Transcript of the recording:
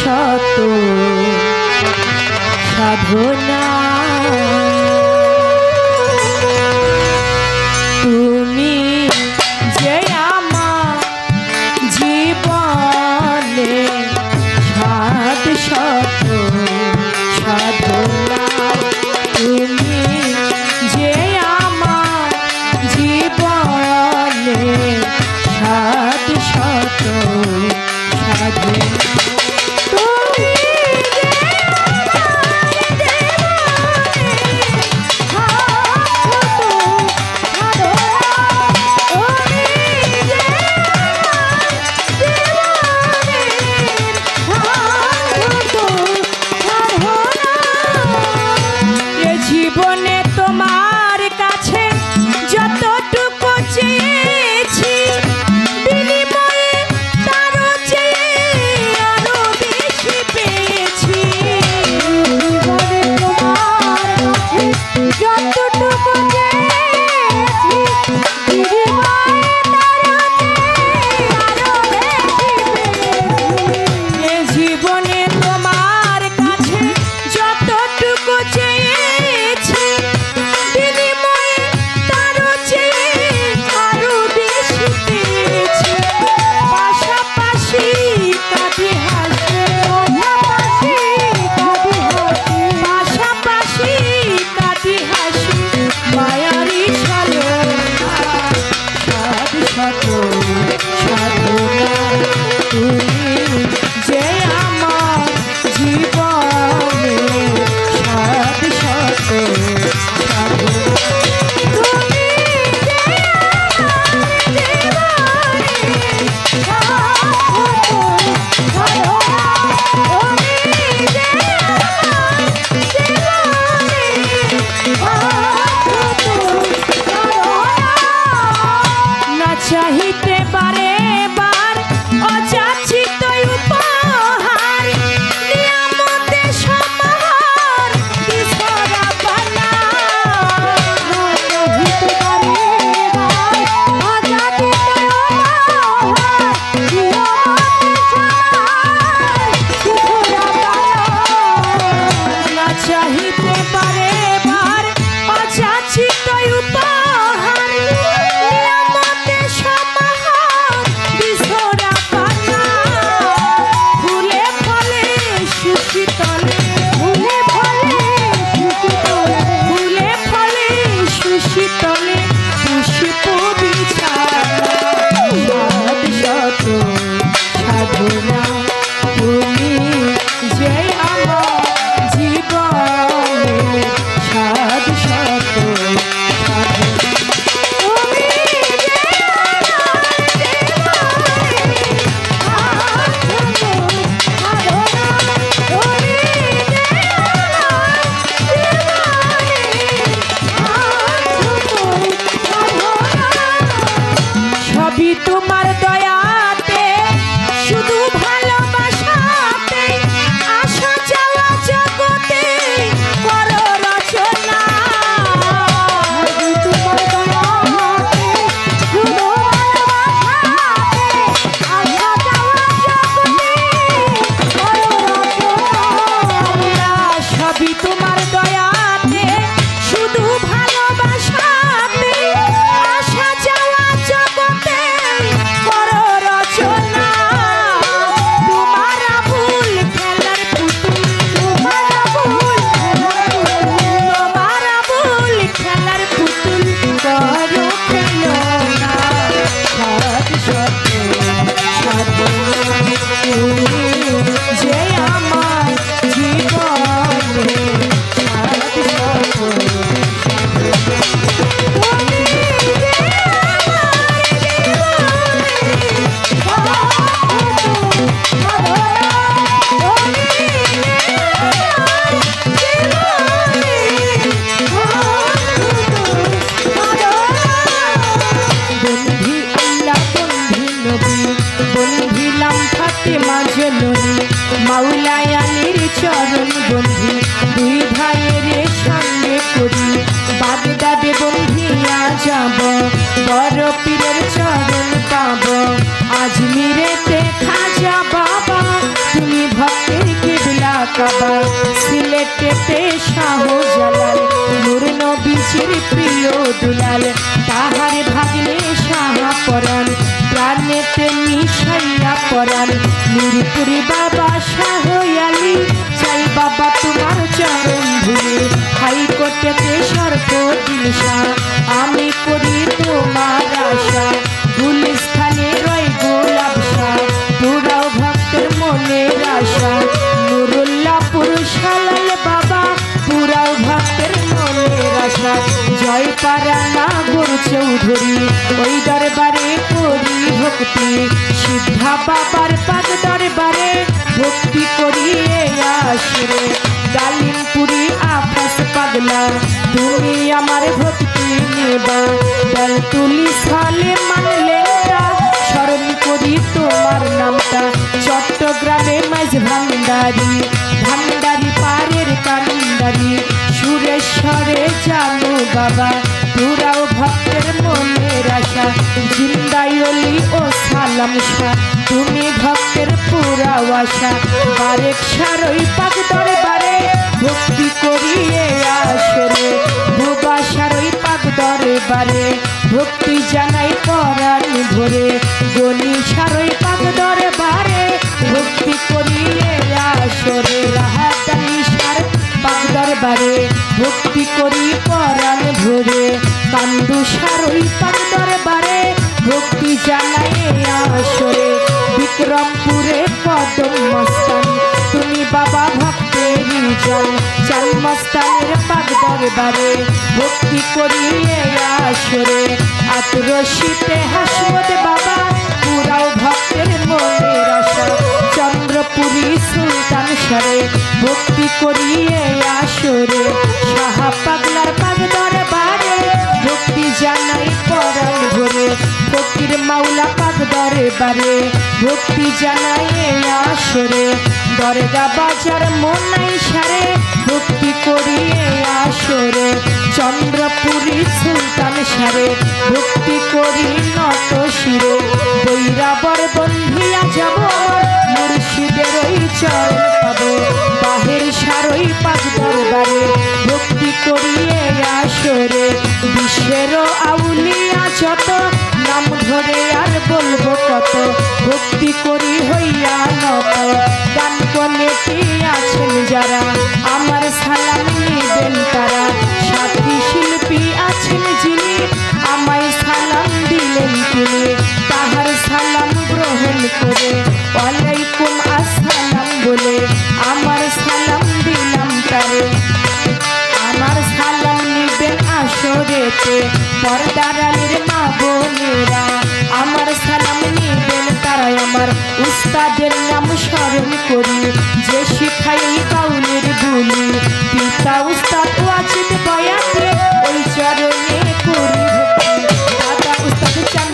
শত সাধনা তুমি যে আমার জীবনে সাত শত সাধনা তুমি যে আমার জীবনে সাত শত সাধনা জীবনে তোমার কাছে যতটুকু চেয়েছি বিনিময়ে তারও চেয়ে আরো বেশি পেয়েছি। জীবনে তোমার কাছে যতটুকু চেয়েছি বিনিময়ে তারও চেয়ে আরো বেশি পেয়েছি। জীবনে তোমার কাছে যতটুকু চেয়েছি বিনিময়ে তারও চেয়ে আরো বেশি পেয়েছি। পাশাপাশি কাঁদি হাসি পাশাপাশি কাঁদি হাসি মায়ারি ছলনা সাত শত সাধনা তুমি যে আমার জীবনে সাত শত সাধনা তুমি যে না চাহিতে পারে বার অযাচিত উপহার নিয়ামতে সমাহার বিছরা পানা চাহিতে পারে বার অযাচিত উপহার নিয়ামতে সমাহার বিছরা পানা না চাহিতে পারে বার অযাচিত উপহার নিয়ামতে সমাহার বিছরা পানা ফুলে ফলে সুশীতলে ফুলে ফলে সুশীতলে ফুলে ফলে সুশীতলে পুষ্প বিছানা সাত শত সাধনা তুমি যে আমার জীবনে সাত শত সাধনা তুমি যে আমার জীবনে সাত শত সাধনা তুমি যে আমার জীবনে সাত শত সাধনা সবই তোমার দয়াতে শুধু ভালোবাসাতে আসা যাওয়া জগতে করো রচনা সবই তোমার দয়াতে শুধু ভালোবাসাতে আসা যাওয়া জগতে করো রচনা সবই তোমার দয়াতে শুধু ভালোবাসাতে আসা যাওয়া জগতে করো রচনা তোমার ভুল খেলার পুতুল তোমার ভুল খেলার পুতুল করো খেলনা সাত শত সাধনা তুমি যে আমার জীবনে সাত শত তুমি যে আমার বন্ধি আল্লাহ বন্ধি নবী বন্ধিলাম ফাতেমা জননী মাওলায় আলীর চরণ বন্ধি দুই ভাইয়ের সঙ্গে করি বাগদাদে বন্ধিয়া যাব বড় পীরের চরণ পাব আজমিরেতে খাজা বাবা তুমি বাবা সিলেটেতে শাহজালাল নূর নবীজির প্রিয় দুলাল তাহার ভাগ্নে শাহপরাণ প্রাণেতে মিশাইয়া পরাণ মিরপুরি বাবা শাহ আলী চাই বাবা তোমার চরণ ধুলে হাইকোর্টেতে সর্বদিশা আমি করি তোমার আশা গুলিস্থানে রয় গোলাপ শাহ পুরাও ভক্তের মনের আশা নুরুল্লাহপুর শালাল বাবা পুরাও ভক্তের মনের আশা জয় পারা নাগর চৌধুরী ওই দরবারে করি ভক্তি সিদ্ধা বাবার পাদ দরবারে ভক্তি করিয়ে আসরে গালিমপুরি আকাশ পাগলা তুমি আমার ভক্তি নেবা দল তুলি সালে মানলে স্মরণ করি তোমার নামটা চট্টগ্রামে মাঝ ভান্ডারি ভান্ডারি পারের কান্ডারি সুরেশ্বরে জানো বাবা পুরাও ভক্তের মনের আশা জিন্দাইলি ও সালাম শাহ তুমি ভক্তের পুরাও আশা বারেক সারই পাক দরবারে ভক্তি করিয়ে আসরে ভোবা সারই পাক দরবারে ভক্তি জানাই পরাণ ভরে গনি সারই পাক দরবারে ভক্তি করিয়ে আসরে রাহাতালি সার পাক দরবারে ভক্তি করি পরাণ ভরে কান্দু সারই পাক দরবারে ভক্তি জানাই আসরে বিক্রমপুরে কদম মস্তান তুমি বাবা ভক্তেরই জল চাল মস্তানের পাক দরবারে ভক্তি করিয়ে আসরে আতরশিতে হাসমত বাবা পুরাও ভক্তের মনের আশা চন্দ্রপুরী সুলতান সারে ভক্তি করিয়ে আসরে সাহা পাগলার পাক দরবারে ভক্তি জানাই পরাণ ভরে ফকির মাওলা পাক দরবারে ভক্তি জানাই আসরে দরগা বাজার মনাই সারে ভক্তি করিয়ে আসরে চন্দ্রপুরী সুলতান সারে ভক্তি করি নত শিরে বৈরাবর বন্ধিয়া যাব মুর্শিদের ওই চরণ পাব বাহের সারই পাক দরবারে ভক্তি করিয়ে আসরে বিশ্বের আউলিয়া যত নাম ধরে আর বলবো কত ভক্তি করি হইয়া নত গান কনেটি আছেন যারা আমার সালাম নিবেন তারা সাথী শিল্পী আছেন যিনি আমায় সালাম দিলেন তিনি তাহার সালাম গ্রহণ করে ওয়ালাইকুম আসসালাম বলে আমার সালাম দিলাম তারে আমার সালাম নিবেন আসরেতে পর্দার আলীর মা বোনেরা আমার সালাম নিবেন তারাই আমার উস্তাদের নাম স্মরণ করি যে শিখাই বাউলের বুলি পিতা উস্তাদ ওয়াজিদ বয়াতে ওই চরণে করি ভক্তি দাদা উস্তাদ চান